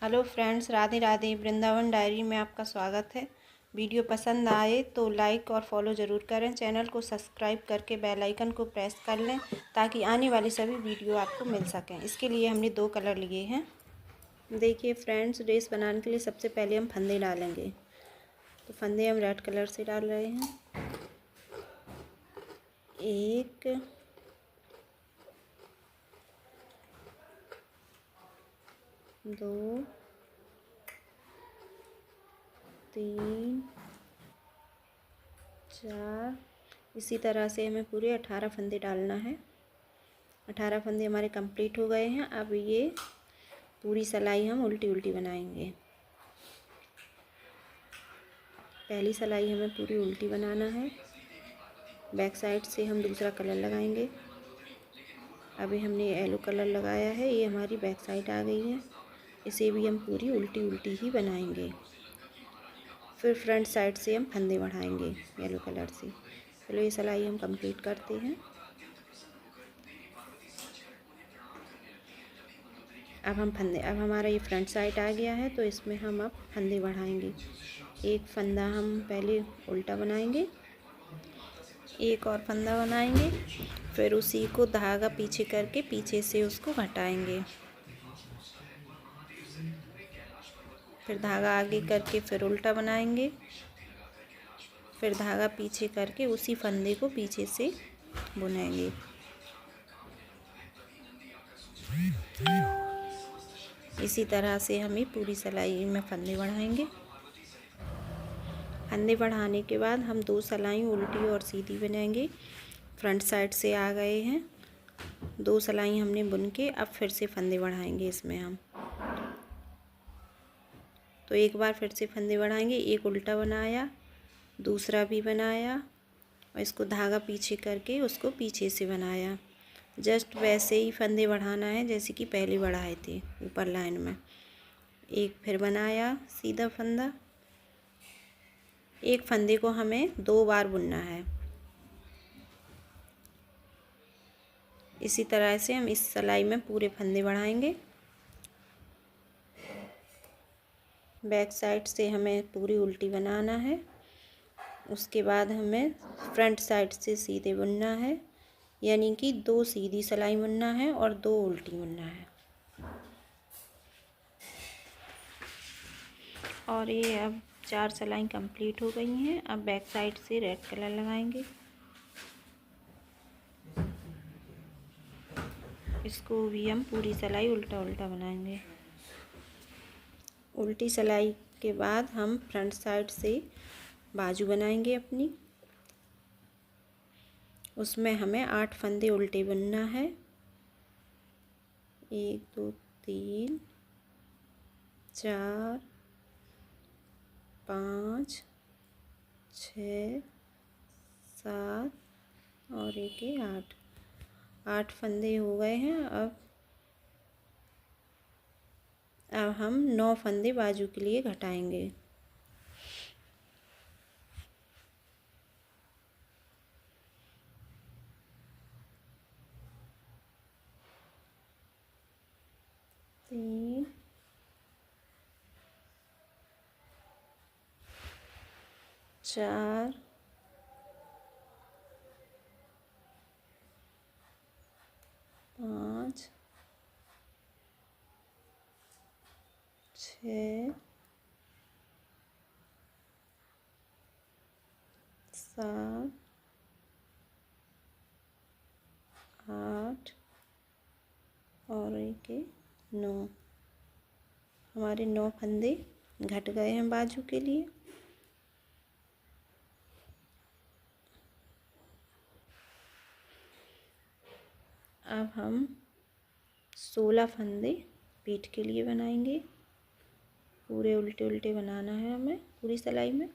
Hello friends, Radhe Radhe. Vrindavan diary में आपका स्वागत है। वीडियो पसंद आए तो लाइक और फॉलो ज़रूर करें। चैनल को सब्सक्राइब करके बेल आइकन को प्रेस कर लें ताकि आने वाली सभी वीडियो आपको मिल सकें। इसके लिए हमने 2 कलर लिए हैं। देखिए फ्रेंड्स, ड्रेस बनाने के लिए सबसे पहले हम फंदे डालेंगे। तो फंदे हम रेड कलर से डाल रहे हैं। 1 2 3 4। इसी तरह से हमें पूरे 18 फंदे डालना है। 18 फंदे हमारे कंप्लीट हो गए हैं। अब ये पूरी सिलाई हम उल्टी उल्टी बनाएंगे। पहली सिलाई हमें पूरी उल्टी बनाना है। बैक साइड से हम दूसरा कलर लगाएंगे। अभी हमने येलो कलर लगाया है, ये हमारी बैक साइड आ गई है। इसे भी हम पूरी उल्टी उल्टी ही बनाएंगे। फिर फ्रंट साइड से हम फंदे बढ़ाएंगे येलो कलर से। चलो ये सिलाई हम कंप्लीट करते हैं। अब हमारा ये फ्रंट साइड आ गया है, तो इसमें हम अब फंदे बढ़ाएंगे। एक फंदा हम पहले उल्टा बनाएंगे, एक और फंदा बनाएंगे, फिर उसी को धागा पीछे करके पीछे से उसको घटाएंगे। फिर धागा आगे करके फिर उल्टा बनाएंगे, फिर धागा पीछे करके उसी फंदे को पीछे से बुनेंगे। इसी तरह से हमें पूरी सिलाई में फंदे बढ़ाएंगे। फंदे बढ़ाने के बाद हम 2 सिलाई उल्टी और सीधी बनाएंगे। फ्रंट साइड से आ गए हैं, 2 सिलाई हमने बुन के अब फिर से फंदे बढ़ाएंगे इसमें हम। तो एक बार फिर से फंदे बढ़ाएंगे, एक उल्टा बनाया, दूसरा भी बनाया और इसको धागा पीछे करके उसको पीछे से बनाया। जस्ट वैसे ही फंदे बढ़ाना है जैसे कि पहले बढ़ाए थे ऊपर लाइन में। एक फिर बनाया सीधा फंदा। एक फंदे को हमें 2 बार बुनना है। इसी तरह से हम इस सिलाई में पूरे फंदे बढ़ाएंगे। बैक साइड से हमें पूरी उल्टी बनाना है। उसके बाद हमें फ्रंट साइड से सीधे बुनना है, यानी कि 2 सीधी सिलाई बुनना है और 2 उल्टी बुनना है। और ये अब 4 सिलाई कंप्लीट हो गई हैं। अब बैक साइड से रेड कलर लगाएंगे। इसको भी हम पूरी सिलाई उल्टा उल्टा बनाएंगे। उल्टी सिलाई के बाद हम फ्रंट साइड से बाजू बनाएंगे अपनी। उसमें हमें 8 फंदे उल्टे बुनना है। 1 2 3 4 5 6 7 और एक 8 फंदे हो गए हैं। अब हम 9 फंदे बाजू के लिए घटाएंगे। तीन 4 5 6 7 8 और एक 9। हमारे 9 फंदे घट गए हैं बाजू के लिए। अब हम 16 फंदे पीठ के लिए बनाएंगे। पूरे उल्टे उल्टे बनाना है हमें पूरी सिलाई में।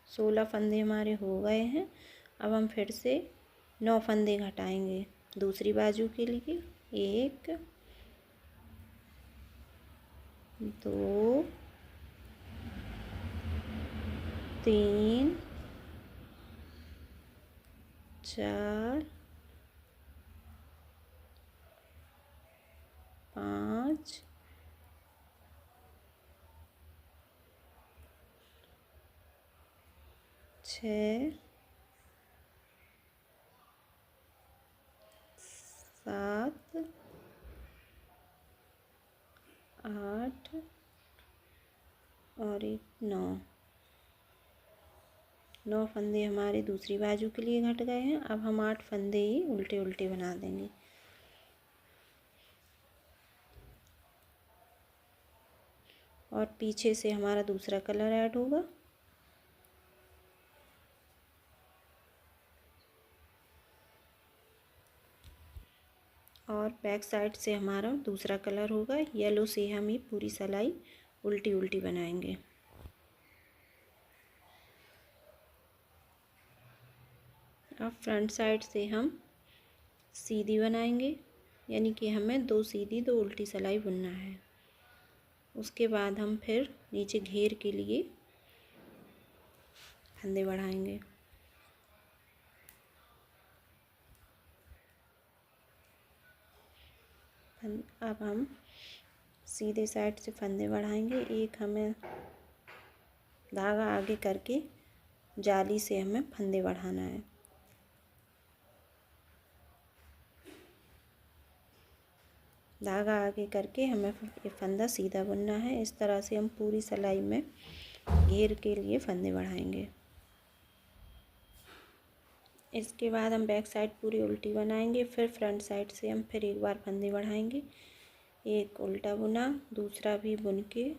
सोलह फंदे हमारे हो गए हैं। अब हम फिर से 9 फंदे घटाएंगे दूसरी बाजू के लिए। 1 2 3 4 5 6 7 8 और एक 9 फंदे हमारे दूसरी बाजू के लिए घट गए हैं। अब हम 8 फंदे ही उल्टे उल्टे बना देंगे। और पीछे से हमारा दूसरा कलर ऐड होगा। और बैक साइड से हमारा दूसरा कलर होगा। येलो से हम ये पूरी सिलाई उल्टी उल्टी बनाएंगे। अब फ्रंट साइड से हम सीधी बनाएंगे, यानी कि हमें 2 सीधी 2 उल्टी सिलाई बुनना है। उसके बाद हम फिर नीचे घेर के लिए फंदे बढ़ाएंगे। अब हम सीधे साइड से फंदे बढ़ाएंगे। एक हमें धागा आगे करके जाली से हमें फंदे बढ़ाना है। धागा आगे करके हमें ये फंदा सीधा बुनना है। इस तरह से हम पूरी सिलाई में घेर के लिए फंदे बढ़ाएंगे। इसके बाद हम बैक साइड पूरी उल्टी बनाएंगे। फिर फ्रंट साइड से हम फिर एक बार फंदे बढ़ाएंगे। एक उल्टा बुना, दूसरा भी बुन के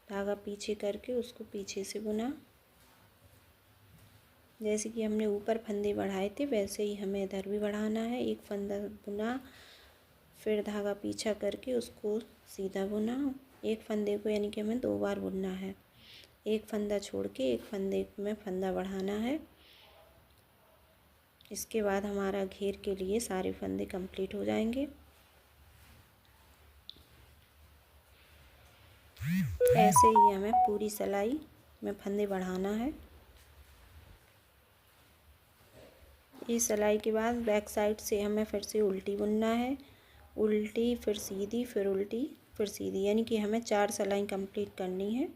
धागा पीछे करके उसको पीछे से बुना। जैसे कि हमने ऊपर फंदे बढ़ाए थे वैसे ही हमें इधर भी बढ़ाना है। एक फंदा बुना, फिर धागा पीछा करके उसको सीधा बुना। एक फंदे को यानी कि हमें 2 बार बुनना है। एक फंदा छोड़ के एक फंदे में फंदा बढ़ाना है। इसके बाद हमारा घेर के लिए सारे फंदे कंप्लीट हो जाएंगे। ऐसे ही हमें पूरी सिलाई में फंदे बढ़ाना है। ये सिलाई के बाद बैक साइड से हमें फिर से उल्टी बुनना है। उल्टी, फिर सीधी, फिर उल्टी, फिर सीधी, यानी कि हमें 4 सिलाई कंप्लीट करनी है।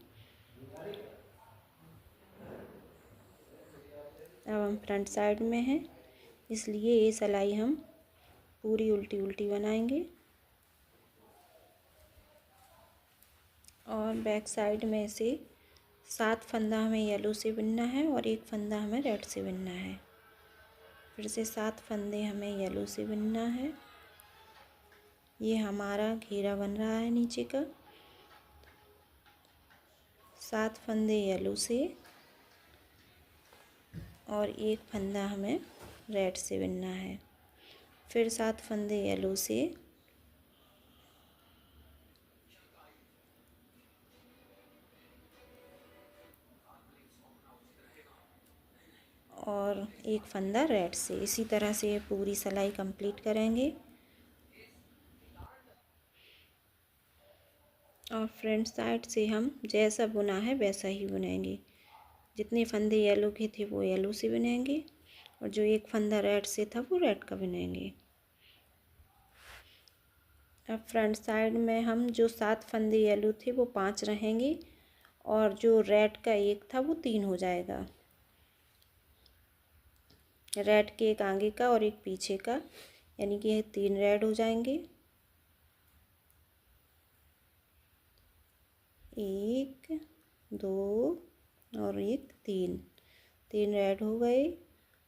अब हम फ्रंट साइड में हैं, इसलिए ये सिलाई हम पूरी उल्टी उल्टी बनाएंगे। और बैक साइड में से 7 फंदा हमें येलो से बुनना है और एक फंदा हमें रेड से बुनना है। फिर से 7 फंदे हमें येलो से बुनना है। ये हमारा घेरा बन रहा है नीचे का। 7 फंदे येलो से और एक फंदा हमें रेड से बुनना है। फिर 7 फंदे येलो से और एक फंदा रेड से। इसी तरह से पूरी सिलाई कंप्लीट करेंगे। और फ्रंट साइड से हम जैसा बुना है वैसा ही बुनेंगे। जितने फंदे येलो के थे वो येलो से बुनेंगे और जो एक फंदा रेड से था वो रेड का बुनेंगे। अब फ्रंट साइड में हम जो 7 फंदे येलो थे वो 5 रहेंगे और जो रेड का एक था वो 3 हो जाएगा। रेड के एक आगे का और एक पीछे का, यानी कि 3 रेड हो जाएंगे। 1 2 और एक 3 रेड हो गए।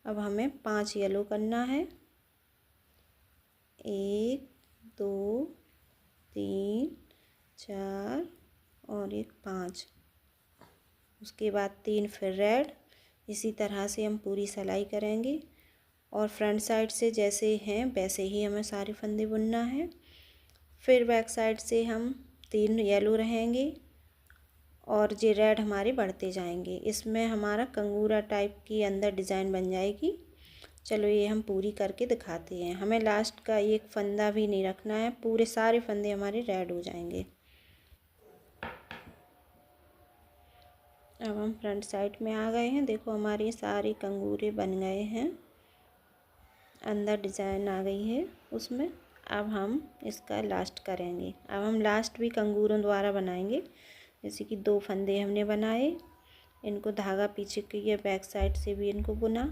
अब हमें 5 येलो करना है। 1 2 3 4 और एक 5। उसके बाद 3 फिर रेड। इसी तरह से हम पूरी सिलाई करेंगे। और फ्रंट साइड से जैसे हैं वैसे ही हमें सारे फंदे बुनना है। फिर बैक साइड से हम 3 येलो रहेंगे और ये रेड हमारे बढ़ते जाएंगे। इसमें हमारा कंगूरा टाइप की अंदर डिज़ाइन बन जाएगी। चलो ये हम पूरी करके दिखाते हैं। हमें लास्ट का एक फंदा भी नहीं रखना है, पूरे सारे फंदे हमारे रेड हो जाएंगे। अब हम फ्रंट साइड में आ गए हैं। देखो हमारे सारे कंगूरे बन गए हैं, अंदर डिज़ाइन आ गई है उसमें। अब हम इसका लास्ट करेंगे। अब हम लास्ट भी कंगूरों द्वारा बनाएंगे। जैसे कि 2 फंदे हमने बनाए, इनको धागा पीछे किया, बैक साइड से भी इनको बुना।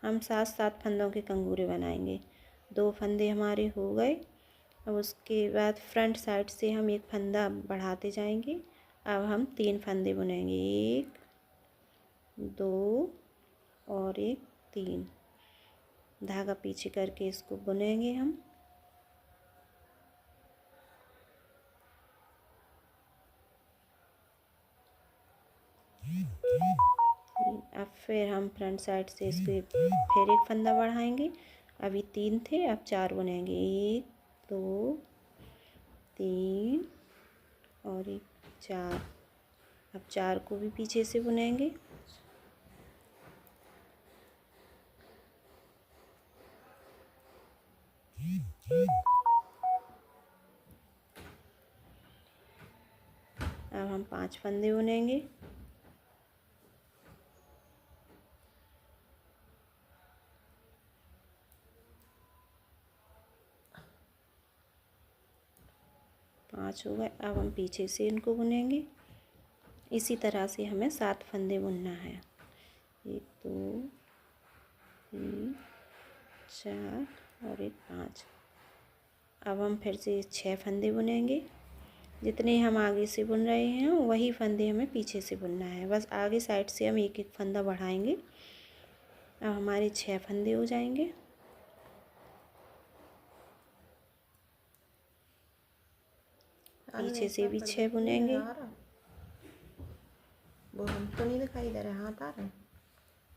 हम 7-7 फंदों के कंगूरे बनाएंगे। 2 फंदे हमारे हो गए। अब उसके बाद फ्रंट साइड से हम एक फंदा बढ़ाते जाएंगे। अब हम 3 फंदे बुनेंगे, 1 2 और 1 3। धागा पीछे करके इसको बुनेंगे हम। अब फिर हम फ्रंट साइड से इसको फिर एक फंदा बढ़ाएंगे। अभी 3 थे, अब 4 बुनेंगे, 1 2 3 और 1 4। अब 4 को भी पीछे से बुनेंगे। अब हम 5 फंदे बुनेंगे। पाँच हो गए। अब हम पीछे से इनको बुनेंगे। इसी तरह से हमें 7 फंदे बुनना है। 1 2 3 4 और 1 5। अब हम फिर से 6 फंदे बुनेंगे। जितने हम आगे से बुन रहे हैं वही फंदे हमें पीछे से बुनना है। बस आगे साइड से हम एक एक फंदा बढ़ाएंगे। अब हमारे 6 फंदे हो जाएंगे। पीछे से भी 6 बुनेंगे। वो हम तो नहीं दिखाई दे रहा, हाथ आ रहा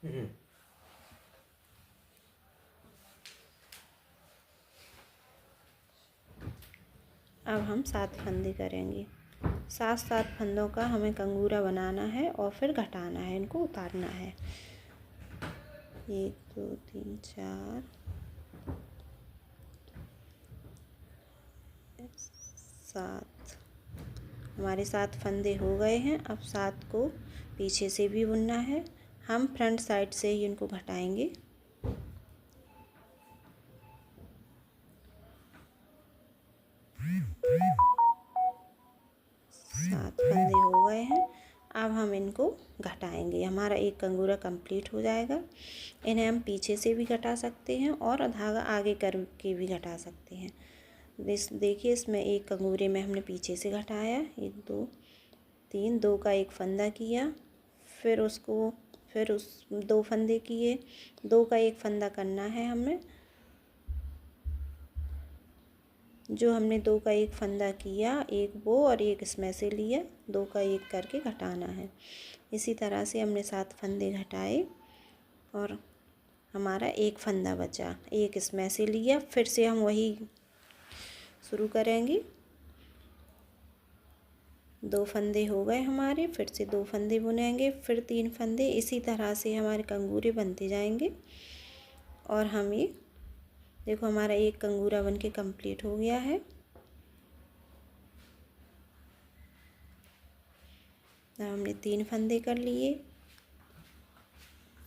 है। अब हम 7 फंदे करेंगे। 7-7 फंदों का हमें कंगूरा बनाना है और फिर घटाना है, इनको उतारना है। 1 2 3 4 7। हमारे 7 फंदे हो गए हैं। अब 7 को पीछे से भी बुनना है। हम फ्रंट साइड से ही इनको घटाएंगे। 7 फंदे हो गए हैं। अब हम इनको घटाएंगे। हमारा एक कंगूरा कंप्लीट हो जाएगा। इन्हें हम पीछे से भी घटा सकते हैं और धागा आगे करके भी घटा सकते हैं। देखिए इसमें एक कंगूरे में हमने पीछे से घटाया, 1 2 3, 2 का एक फंदा किया, फिर उस 2 फंदे किए, 2 का एक फंदा करना है हमें। जो हमने 2 का एक फंदा किया, एक वो और एक इसमें से लिया, 2 का एक करके घटाना है। इसी तरह से हमने 7 फंदे घटाए और हमारा एक फंदा बचा, एक इसमें से लिया, फिर से हम वही शुरू करेंगे। 2 फंदे हो गए हमारे, फिर से 2 फंदे बुनेंगे, फिर 3 फंदे। इसी तरह से हमारे कंगूरे बनते जाएंगे। और हम ये देखो हमारा एक कंगूरा बन के कंप्लीट हो गया है। अब हमने 3 फंदे कर लिए।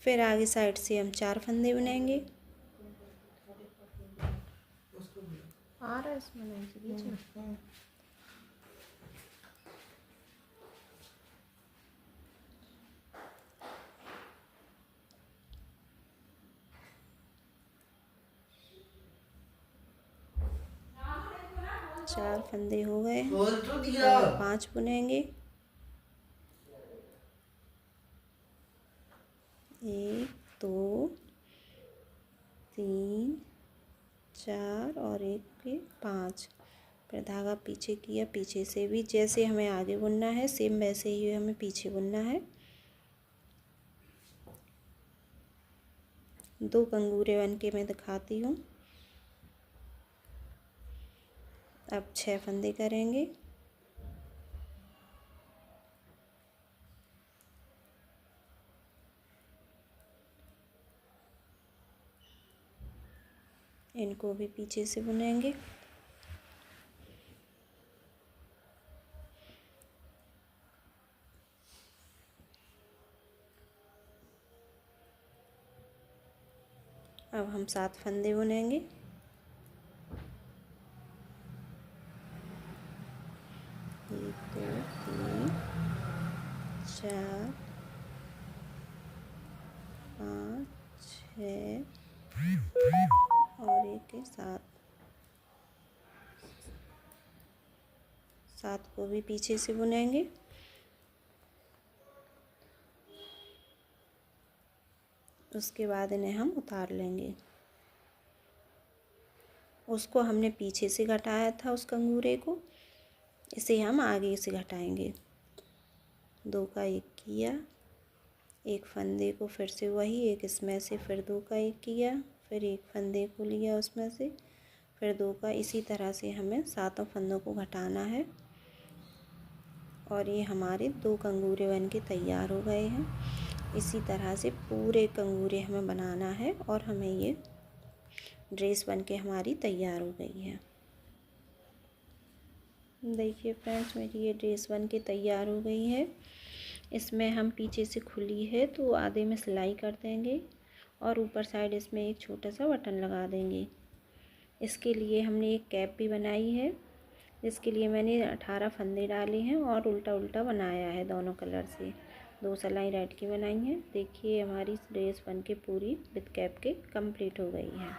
फिर आगे साइड से हम 4 फंदे बुनेंगे। आ रहा है इसमें नहीं से बीच में। 4 फंदे हो गए हैं। और 5 बुनेंगे। 1 2 3 4 और 1 5। फिर धागा पीछे किया, पीछे से भी जैसे हमें आगे बुनना है सेम वैसे ही हमें पीछे बुनना है। 2 कंगूरे बन के मैं दिखाती हूँ। अब 6 फंदे करेंगे। इनको भी पीछे से बुनेंगे। अब हम 7 फंदे बुनेंगे। 1 2 3 4 5 6 और एक 7 को भी पीछे से बुनेंगे। उसके बाद इन्हें हम उतार लेंगे। उसको हमने पीछे से घटाया था, उस कंगूरे को, इसे हम आगे से घटाएंगे। 2 का 1 किया, एक फंदे को फिर से वही एक इसमें से फिर 2 का 1 किया, फिर एक फंदे को लिया उसमें से फिर 2 का, इसी तरह से हमें 7 फंदों को घटाना है। और ये हमारे 2 कंगूरे बन के तैयार हो गए हैं। इसी तरह से पूरे कंगूरे हमें बनाना है और हमें ये ड्रेस बन के हमारी तैयार हो गई है। देखिए फ्रेंड्स, मेरी ये ड्रेस बन के तैयार हो गई है। इसमें हम पीछे से खुली है तो आधे में सिलाई कर देंगे और ऊपर साइड इसमें एक छोटा सा बटन लगा देंगे। इसके लिए हमने एक कैप भी बनाई है, जिसके लिए मैंने 18 फंदे डाले हैं और उल्टा उल्टा बनाया है दोनों कलर से। 2 सिलाई रेड की बनाई है। देखिए हमारी ड्रेस बन के पूरी विद कैप के कंप्लीट हो गई है।